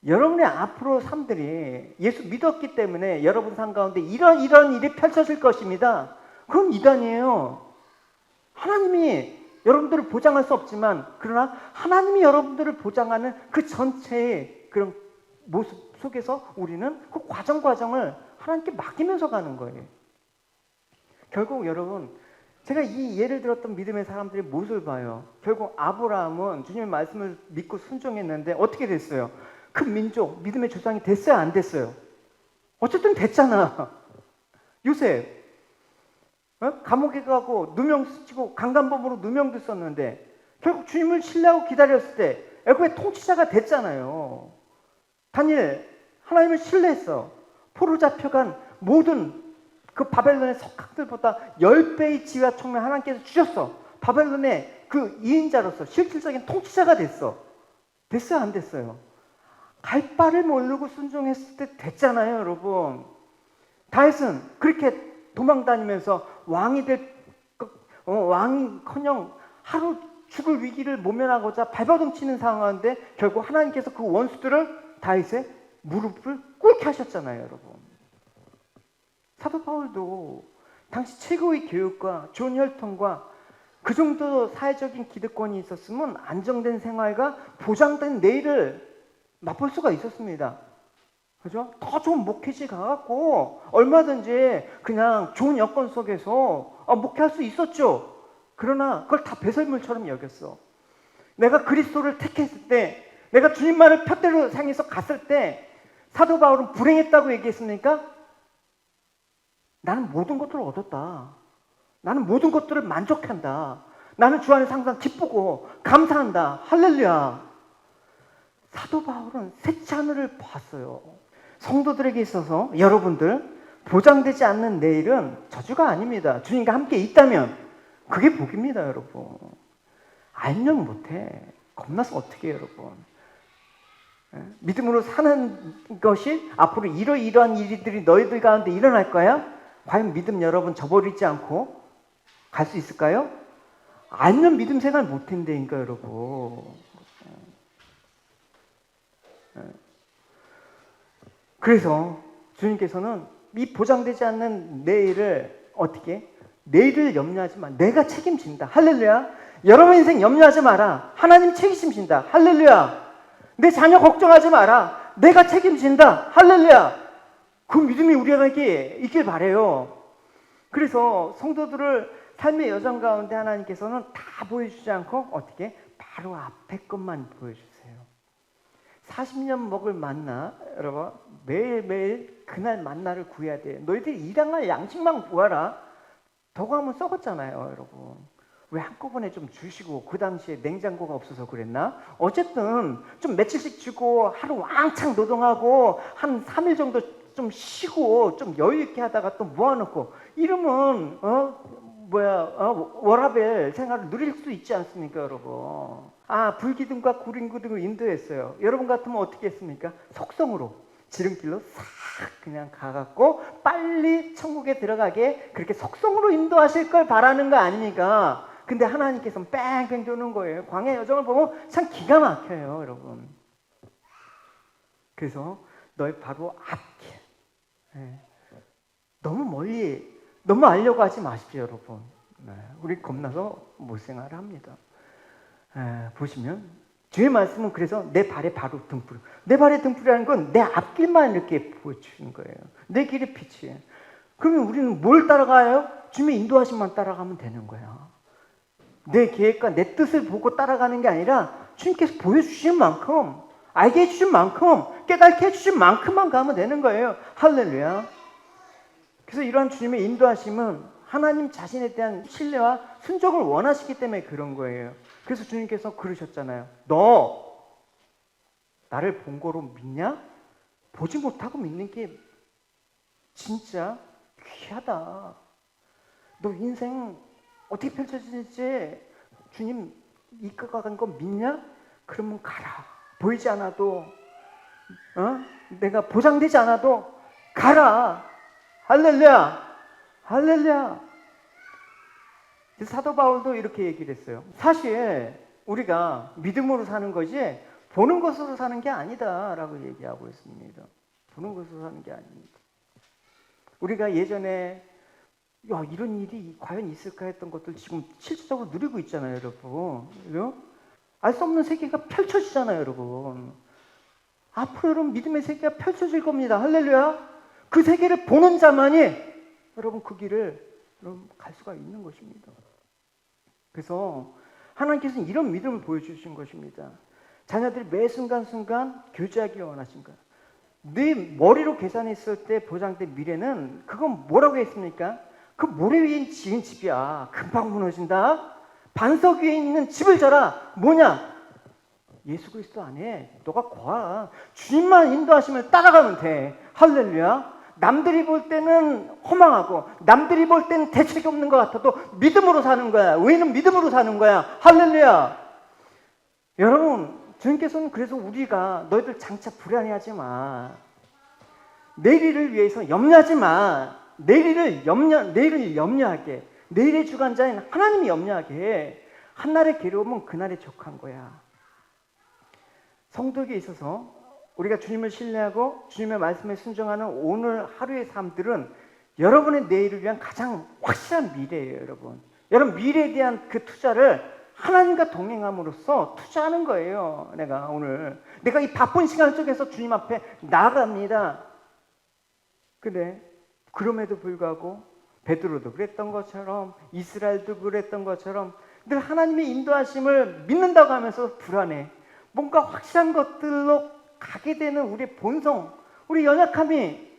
여러분의 앞으로 삶들이 예수 믿었기 때문에 여러분 삶 가운데 이런 일이 펼쳐질 것입니다. 그건 이단이에요. 하나님이 여러분들을 보장할 수 없지만, 그러나 하나님이 여러분들을 보장하는 그 전체의 그런 모습 속에서 우리는 그 과정을 하나님께 맡기면서 가는 거예요. 결국 여러분, 제가 이 예를 들었던 믿음의 사람들의 모습을 봐요. 결국 아브라함은 주님의 말씀을 믿고 순종했는데 어떻게 됐어요? 큰 민족, 믿음의 조상이 됐어요? 안 됐어요? 어쨌든 됐잖아. 요셉 감옥에 가고 누명 쓰고 강간범으로 누명도 썼는데 결국 주님을 신뢰하고 기다렸을 때 애굽의 통치자가 됐잖아요. 다니엘 하나님을 신뢰했어. 포로 잡혀간 모든 그 바벨론의 석학들보다 10배의 지혜와 총명 하나님께서 주셨어. 바벨론의 그 2인자로서 실질적인 통치자가 됐어. 됐어요? 안 됐어요? 갈 바를 모르고 순종했을 때 됐잖아요, 여러분. 다윗은 그렇게 도망다니면서 왕이커녕 하루 죽을 위기를 모면하고자 발버둥치는 상황인데 결국 하나님께서 그 원수들을 다윗의 무릎을 꿇게 하셨잖아요, 여러분. 사도 바울도 당시 최고의 교육과 좋은 혈통과 그 정도 사회적인 기득권이 있었으면 안정된 생활과 보장된 내일을 맛볼 수가 있었습니다. 그죠? 더 좋은 목회지 가갖고 얼마든지 그냥 좋은 여건 속에서 목회할 수 있었죠. 그러나 그걸 다 배설물처럼 여겼어. 내가 그리스도를 택했을 때, 내가 주님만을 푯대로 향해서 갔을 때 사도 바울은 불행했다고 얘기했습니까? 나는 모든 것들을 얻었다. 나는 모든 것들을 만족한다. 나는 주 안에서 항상 기쁘고 감사한다. 할렐루야. 사도 바울은 셋째 하늘을 봤어요. 성도들에게 있어서 여러분들 보장되지 않는 내일은 저주가 아닙니다. 주님과 함께 있다면 그게 복입니다, 여러분. 알면 못해. 겁나서 어떻게 해요, 여러분. 믿음으로 사는 것이 앞으로 이러이러한 일들이 너희들 가운데 일어날 거야? 과연 믿음 여러분 저버리지 않고 갈 수 있을까요? 알면 믿음 생활 못한다니까, 여러분. 그래서 주님께서는 이 보장되지 않는 내일을 어떻게? 내일을 염려하지 마. 내가 책임진다. 할렐루야. 여러분 인생 염려하지 마라. 하나님 책임진다. 할렐루야. 내 자녀 걱정하지 마라. 내가 책임진다. 할렐루야. 그 믿음이 우리에게 있길 바라요. 그래서 성도들을 삶의 여정 가운데 하나님께서는 다 보여주지 않고 어떻게? 바로 앞에 것만 보여주세요. 40년 먹을 만나, 여러분 매일매일 그날 만나를 구해야 돼. 너희들이 일용할 양식만 구하라. 더 가면 썩었잖아요, 여러분. 왜 한꺼번에 좀 주시고, 그 당시에 냉장고가 없어서 그랬나? 어쨌든 좀 며칠씩 주고 하루 왕창 노동하고 한 3일 정도 좀 쉬고 좀 여유 있게 하다가 또 모아놓고 이러면 워라벨 생활을 누릴 수 있지 않습니까, 여러분? 불기둥과 구린기둥을 인도했어요. 여러분 같으면 어떻게 했습니까? 속성으로 지름길로 싹 그냥 가갖고 빨리 천국에 들어가게 그렇게 속성으로 인도하실 걸 바라는 거 아닙니까? 근데 하나님께서는 뺑뺑 도는 거예요. 광야 여정을 보면 참 기가 막혀요, 여러분. 그래서 너희 바로 앞에 너무 멀리 너무 알려고 하지 마십시오, 여러분. 우리 겁나서 못 생활을 합니다. 보시면 주의 말씀은 그래서 내 발에 바로 등불. 내 발에 등불이라는 건 내 앞길만 이렇게 보여주는 거예요. 내 길의 빛이에요. 그러면 우리는 뭘 따라가요? 주님의 인도하심만 따라가면 되는 거야. 내 계획과 내 뜻을 보고 따라가는 게 아니라 주님께서 보여주신 만큼, 알게 해주신 만큼, 깨닫게 해주신 만큼만 가면 되는 거예요. 할렐루야. 그래서 이러한 주님의 인도하심은 하나님 자신에 대한 신뢰와 순종을 원하시기 때문에 그런 거예요. 그래서 주님께서 그러셨잖아요. 너 나를 본 거로 믿냐? 보지 못하고 믿는 게 진짜 귀하다. 너 인생 어떻게 펼쳐질지 주님 이끌어간 거 믿냐? 그러면 가라. 보이지 않아도 내가 보장되지 않아도 가라. 할렐루야. 할렐루야. 사도 바울도 이렇게 얘기를 했어요. 사실 우리가 믿음으로 사는 것이 보는 것으로 사는 게 아니다라고 얘기하고 있습니다. 보는 것으로 사는 게 아닙니다. 우리가 예전에 이런 일이 과연 있을까 했던 것들 지금 실질적으로 누리고 있잖아요, 여러분. 알 수 없는 세계가 펼쳐지잖아요, 여러분. 앞으로 여러분 믿음의 세계가 펼쳐질 겁니다. 할렐루야. 그 세계를 보는 자만이 여러분 그 길을 여러분 갈 수가 있는 것입니다. 그래서 하나님께서는 이런 믿음을 보여주신 것입니다. 자녀들이 매 순간순간 교제하기를 원하신 거예요. 네 머리로 계산했을 때 보장된 미래는 그건 뭐라고 했습니까? 그 모래 위에 지은 집이야. 금방 무너진다. 반석 위에 있는 집을 져라. 뭐냐? 예수 그리스도 안에 너가 거하. 주님만 인도하시면 따라가면 돼. 할렐루야. 남들이 볼 때는 허망하고 남들이 볼 때는 대책이 없는 것 같아도 믿음으로 사는 거야. 우리는 믿음으로 사는 거야. 할렐루야. 여러분, 주님께서는 그래서 우리가 너희들 장차 불안해하지 마. 내일을 위해서 염려하지 마. 내일을 염려하게. 내일의 주관자인 하나님이 염려하게 해. 한날의 괴로움은 그날에 족한 거야. 성도에게 있어서 우리가 주님을 신뢰하고 주님의 말씀에 순종하는 오늘 하루의 삶들은 여러분의 내일을 위한 가장 확실한 미래예요, 여러분. 여러분 미래에 대한 그 투자를 하나님과 동행함으로써 투자하는 거예요. 내가 이 바쁜 시간 속에서 주님 앞에 나아갑니다. 근데 그럼에도 불구하고 베드로도 그랬던 것처럼 이스라엘도 그랬던 것처럼 늘 하나님의 인도하심을 믿는다고 하면서 불안해. 뭔가 확실한 것들로 가게 되는 우리의 본성, 우리 연약함이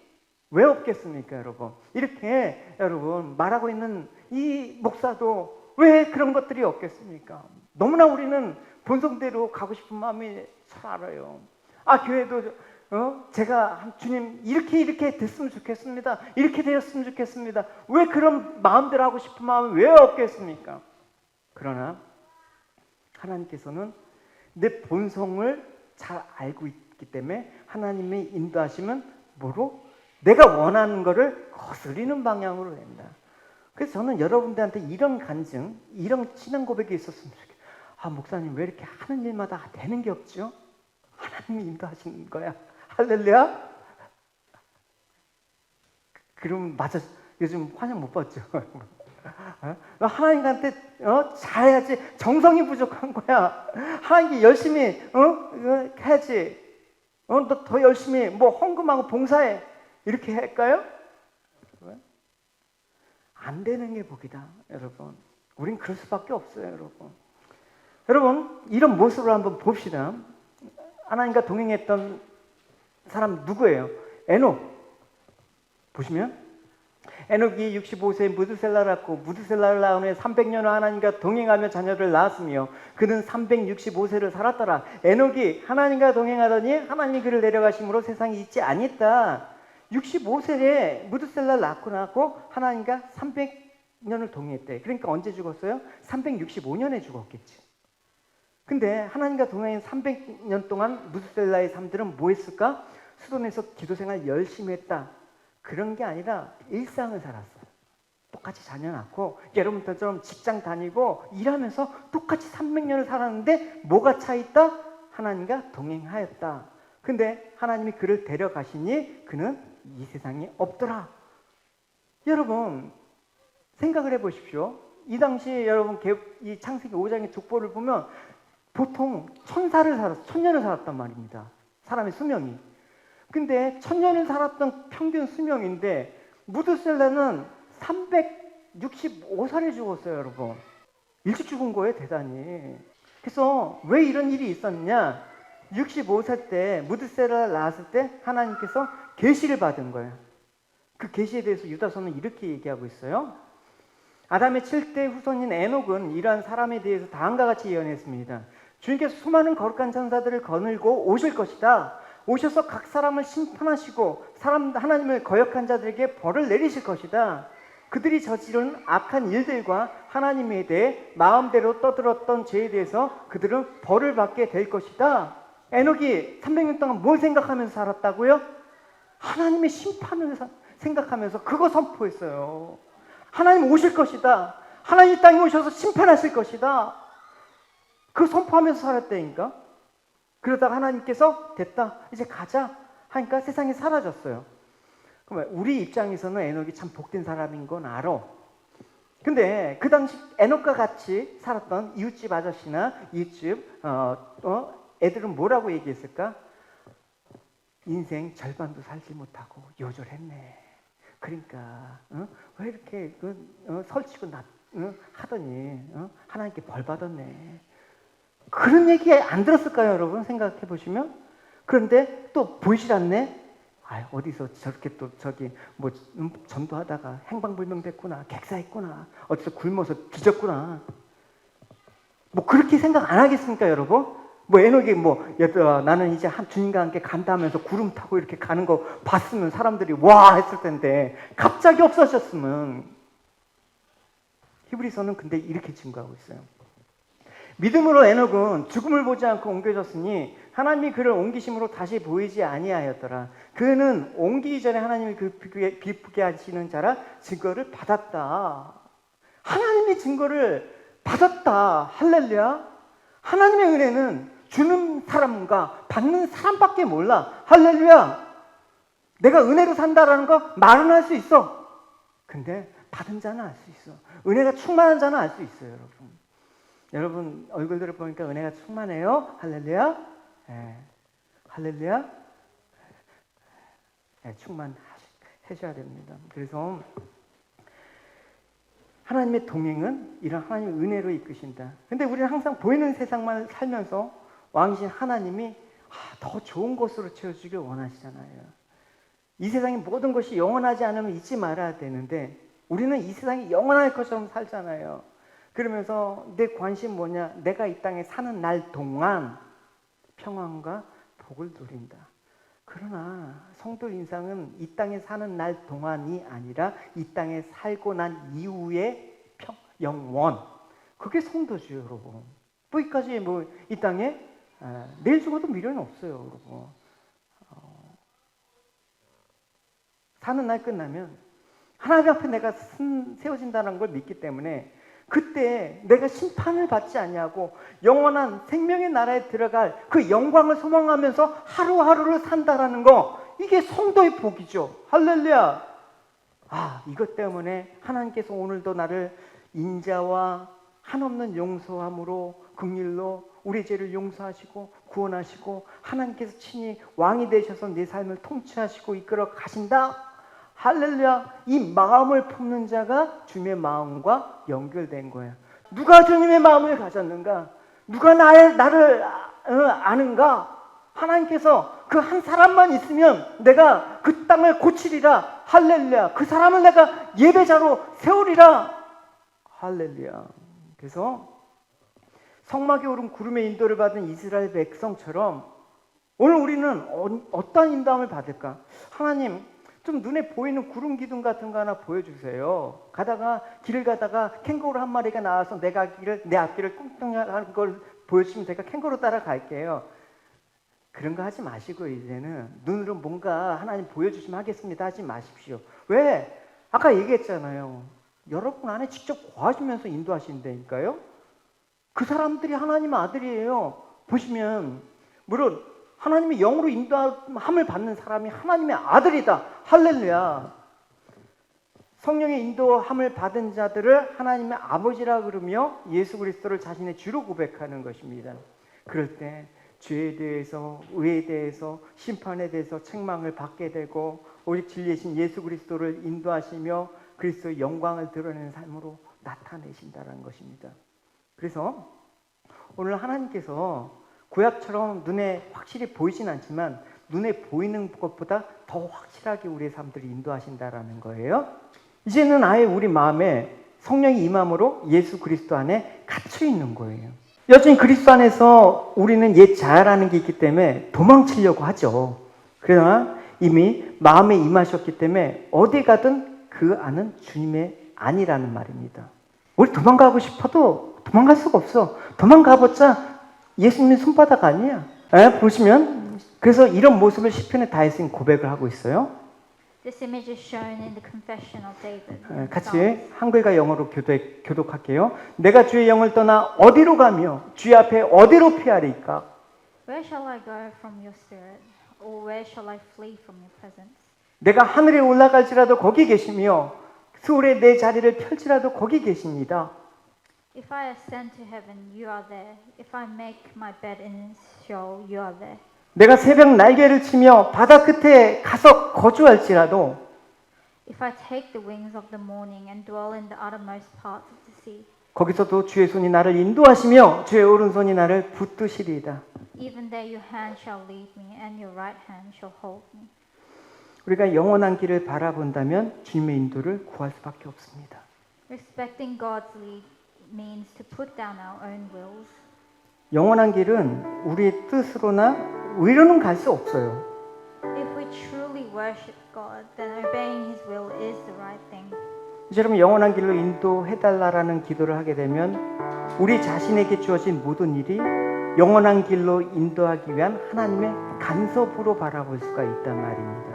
왜 없겠습니까, 여러분? 이렇게 여러분 말하고 있는 이 목사도 왜 그런 것들이 없겠습니까? 너무나 우리는 본성대로 가고 싶은 마음이 잘 알아요. 교회도 제가 주님 이렇게 됐으면 좋겠습니다. 이렇게 되었으면 좋겠습니다. 왜 그런 마음대로 하고 싶은 마음이 왜 없겠습니까? 그러나 하나님께서는 내 본성을 잘 알고 있기 때문에 하나님의 인도하시면 뭐로? 내가 원하는 것을 거스리는 방향으로 된다. 그래서 저는 여러분들한테 이런 간증, 이런 신앙 고백이 있었으면 좋겠어요. 목사님 왜 이렇게 하는 일마다 되는 게 없죠? 하나님이 인도하시는 거야. 할렐루야. 그러면 맞아. 요즘 환영 못 받죠. 너 하나님한테 잘해야지. 정성이 부족한 거야. 하나님께 열심히 해야지. 너 더 열심히 뭐 헌금하고 봉사해. 이렇게 할까요? 안 되는 게 복이다, 여러분. 우린 그럴 수밖에 없어요, 여러분. 여러분, 이런 모습을 한번 봅시다. 하나님과 동행했던 사람 누구예요? 에녹. 보시면 에녹이 65세에 무드셀라를 낳고 무드셀라를 낳은 후에 300년을 하나님과 동행하며 자녀를 낳았으며 그는 365세를 살았더라. 에녹이 하나님과 동행하더니 하나님이 그를 내려가심으로 세상이 있지 아니했다. 65세에 무드셀라를 낳고 나고 하나님과 300년을 동행했대. 그러니까 언제 죽었어요? 365년에 죽었겠지. 근데 하나님과 동행한 300년 동안 무드셀라의 삶들은 뭐 했을까? 수돈에서 기도생활 열심히 했다. 그런 게 아니라 일상을 살았어요. 똑같이 자녀 낳고 여러분들처럼 직장 다니고 일하면서 똑같이 300년을 살았는데 뭐가 차있다? 하나님과 동행하였다. 근데 하나님이 그를 데려가시니 그는 이 세상에 없더라. 여러분 생각을 해보십시오. 이 당시에 여러분 이 창세기 5장의 족보를 보면 보통 천년을 살았단 말입니다. 사람의 수명이. 근데 1000년을 살았던 평균 수명인데 무드셀라는 365살에 죽었어요, 여러분. 일찍 죽은 거예요, 대단히. 그래서 왜 이런 일이 있었냐? 65세 때 무드셀라를 낳았을 때 하나님께서 계시를 받은 거예요. 그 계시에 대해서 유다서는 이렇게 얘기하고 있어요. 아담의 7대 후손인 에녹은 이러한 사람에 대해서 다음과 같이 예언했습니다. 주님께서 수많은 거룩한 천사들을 거느리고 오실 것이다. 오셔서 각 사람을 심판하시고 하나님을 거역한 자들에게 벌을 내리실 것이다. 그들이 저지른 악한 일들과 하나님에 대해 마음대로 떠들었던 죄에 대해서 그들은 벌을 받게 될 것이다. 에녹이 300년 동안 뭘 생각하면서 살았다고요? 하나님의 심판을 생각하면서 그거 선포했어요. 하나님 오실 것이다. 하나님 땅에 오셔서 심판하실 것이다. 그 선포하면서 살았다니까. 그러다가 하나님께서 됐다, 이제 가자 하니까 세상에 사라졌어요. 그러면 우리 입장에서는 에녹이 참 복된 사람인 건 알아. 근데 그 당시 에녹과 같이 살았던 이웃집 아저씨나 이웃집 애들은 뭐라고 얘기했을까? 인생 절반도 살지 못하고 요절했네. 그러니까 왜 이렇게 설치고 하더니 하나님께 벌 받았네. 그런 얘기 안 들었을까요, 여러분? 생각해 보시면. 그런데 또 보이질 않네. 어디서 저렇게 또 뭐 전도하다가 행방불명됐구나, 객사했구나, 어디서 굶어서 뒤졌구나. 뭐 그렇게 생각 안 하겠습니까, 여러분? 뭐 에녹이 나는 이제 주님과 함께 간다 하면서 구름 타고 이렇게 가는 거 봤으면 사람들이 와 했을 텐데 갑자기 없어졌으면. 히브리서는 근데 이렇게 증거하고 있어요. 믿음으로 에녹은 죽음을 보지 않고 옮겨졌으니 하나님이 그를 옮기심으로 다시 보이지 아니하였더라. 그는 옮기기 전에 하나님이 그 기쁘게 하시는 자라 증거를 받았다. 하나님의 증거를 받았다. 할렐루야. 하나님의 은혜는 주는 사람과 받는 사람밖에 몰라. 할렐루야. 내가 은혜로 산다라는 거 말은 할 수 있어. 근데 받은 자는 알 수 있어. 은혜가 충만한 자는 알 수 있어요, 여러분. 여러분 얼굴들을 보니까 은혜가 충만해요. 할렐루야. 네. 할렐루야. 네, 충만하셔야 됩니다. 그래서 하나님의 동행은 이런 하나님의 은혜로 이끄신다. 근데 우리는 항상 보이는 세상만 살면서 왕이신 하나님이 더 좋은 것으로 채워주길 원하시잖아요. 이 세상의 모든 것이 영원하지 않으면 잊지 말아야 되는데 우리는 이 세상이 영원할 것처럼 살잖아요. 그러면서 내 관심 뭐냐? 내가 이 땅에 사는 날 동안 평안과 복을 누린다. 그러나 성도 인상은 이 땅에 사는 날 동안이 아니라 이 땅에 살고 난 이후의 영원. 그게 성도죠, 여러분. 여기까지 이 땅에 내일 죽어도 미련은 없어요, 여러분. 사는 날 끝나면 하나님 앞에 내가 세워진다는 걸 믿기 때문에 그때 내가 심판을 받지 아니하고 영원한 생명의 나라에 들어갈 그 영광을 소망하면서 하루하루를 산다라는 거, 이게 성도의 복이죠. 할렐루야. 이것 때문에 하나님께서 오늘도 나를 인자와 한없는 용서함으로 긍휼로 우리 죄를 용서하시고 구원하시고 하나님께서 친히 왕이 되셔서 내 삶을 통치하시고 이끌어 가신다. 할렐루야. 이 마음을 품는 자가 주님의 마음과 연결된 거예요. 누가 주님의 마음을 가졌는가? 누가 나를 아는가? 하나님께서 그 한 사람만 있으면 내가 그 땅을 고치리라. 할렐루야. 그 사람을 내가 예배자로 세우리라. 할렐루야. 그래서 성막에 오른 구름의 인도를 받은 이스라엘 백성처럼 오늘 우리는 어떤 인도함을 받을까? 하나님, 좀 눈에 보이는 구름 기둥 같은 거 하나 보여주세요. 길을 가다가 캥거루 한 마리가 나와서 내 앞길을 뚱뚱하는 걸 보여주시면 제가 캥거루 따라갈게요. 그런 거 하지 마시고 이제는 눈으로 뭔가 하나님 보여주시면 하겠습니다 하지 마십시오. 왜? 아까 얘기했잖아요. 여러분 안에 직접 거하시면서 인도하신다니까요. 그 사람들이 하나님의 아들이에요. 보시면 물론 하나님의 영으로 인도함을 받는 사람이 하나님의 아들이다. 할렐루야. 성령의 인도함을 받은 자들을 하나님의 아버지라 그러며 예수 그리스도를 자신의 주로 고백하는 것입니다. 그럴 때 죄에 대해서, 의에 대해서, 심판에 대해서 책망을 받게 되고 오직 진리이신 예수 그리스도를 인도하시며 그리스도의 영광을 드러내는 삶으로 나타내신다는 것입니다. 그래서 오늘 하나님께서 구약처럼 눈에 확실히 보이진 않지만 눈에 보이는 것보다 더 확실하게 우리의 삶들을 인도하신다라는 거예요. 이제는 아예 우리 마음에 성령이 임함으로 예수 그리스도 안에 갇혀 있는 거예요. 여전히 그리스도 안에서 우리는 옛 자아라는 게 있기 때문에 도망치려고 하죠. 그러나 이미 마음에 임하셨기 때문에 어디 가든 그 안은 주님의 안이라는 말입니다. 우리 도망가고 싶어도 도망갈 수가 없어. 도망가봤자 예수님의 손바닥 아니야. 보시면 그래서 이런 모습을 시편의 다윗은 고백을 하고 있어요. This image is shown in the confession of David. 같이 한글과 영어로 교독할게요. 내가 주의 영을 떠나 어디로 가며 주의 앞에 어디로 피하리까? Where shall I go from your spirit, or where shall I flee from your presence? 내가 하늘에 올라갈지라도 거기 계시며 수월에 내 자리를 펼지라도 거기 계십니다. If I ascend to heaven, you are there. If I make my bed in Sheol, you are there. 내가 새벽 날개를 치며 바다 끝에 가서 거주할지라도 If I take the wings of the morning and dwell in the uttermost parts of the sea, 거기서도 주의 손이 나를 인도하시며 주의 오른손이 나를 붙드시리이다. even there your hand shall lead me and your right hand shall hold me. 우리가 영원한 길을 바라본다면 주님의 인도를 구할 수밖에 없습니다. Respecting God's lead means to put down our own wills. 영원한 길은 우리의 뜻으로나 의로는 갈 수 없어요. If we truly worship God, then obeying His will is the right thing. 여러분 영원한 길로 인도해달라라는 기도를 하게 되면 우리 자신에게 주어진 모든 일이 영원한 길로 인도하기 위한 하나님의 간섭으로 바라볼 수가 있단 말입니다.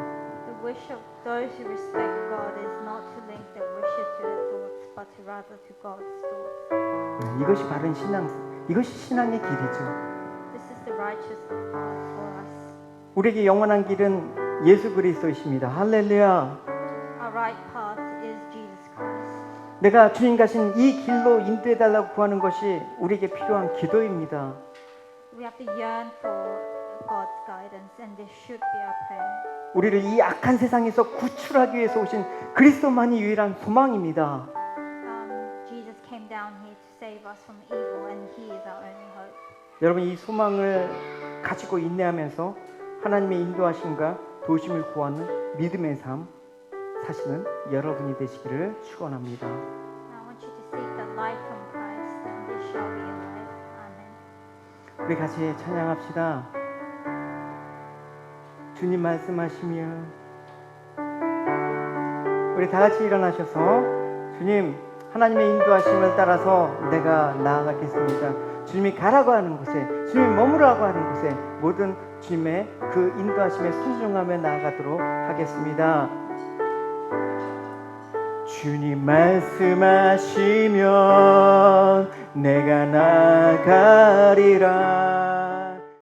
The wish of those who respect God is not to link their wishes to their thoughts, but to rather to God's thoughts. 이것이 바른 이것이 신앙의 길이죠. This is the righteous path for us. 우리에게 영원한 길은 예수 그리스도이십니다. 할렐루야. Our right path is Jesus Christ. 내가 주님 가신 이 길로 인도해달라고 구하는 것이 우리에게 필요한 기도입니다. We have to yearn for God's guidance, and this should be our prayer. 우리를 이 악한 세상에서 구출하기 위해서 오신 그리스도만이 유일한 소망입니다. Jesus came down here to save us from evil, and He is our only hope. 여러분 이 소망을 가지고 인내하면서 하나님의 인도하심과 도우심을 구하는 믿음의 삶 사시는 여러분이 되시기를 축원합니다. I want you to seek that life from Christ, and this shall be your life. Amen. 우리 같이 찬양합시다. 주님 말씀하시며 우리 다 같이 일어나셔서 주님 하나님의 인도하심을 따라서 내가 나아가겠습니다. 주님이 가라고 하는 곳에 주님이 머무라고 하는 곳에 모든 주님의 그 인도하심에 순종하며 나아가도록 하겠습니다. 주님 말씀하시면 내가 나가리라.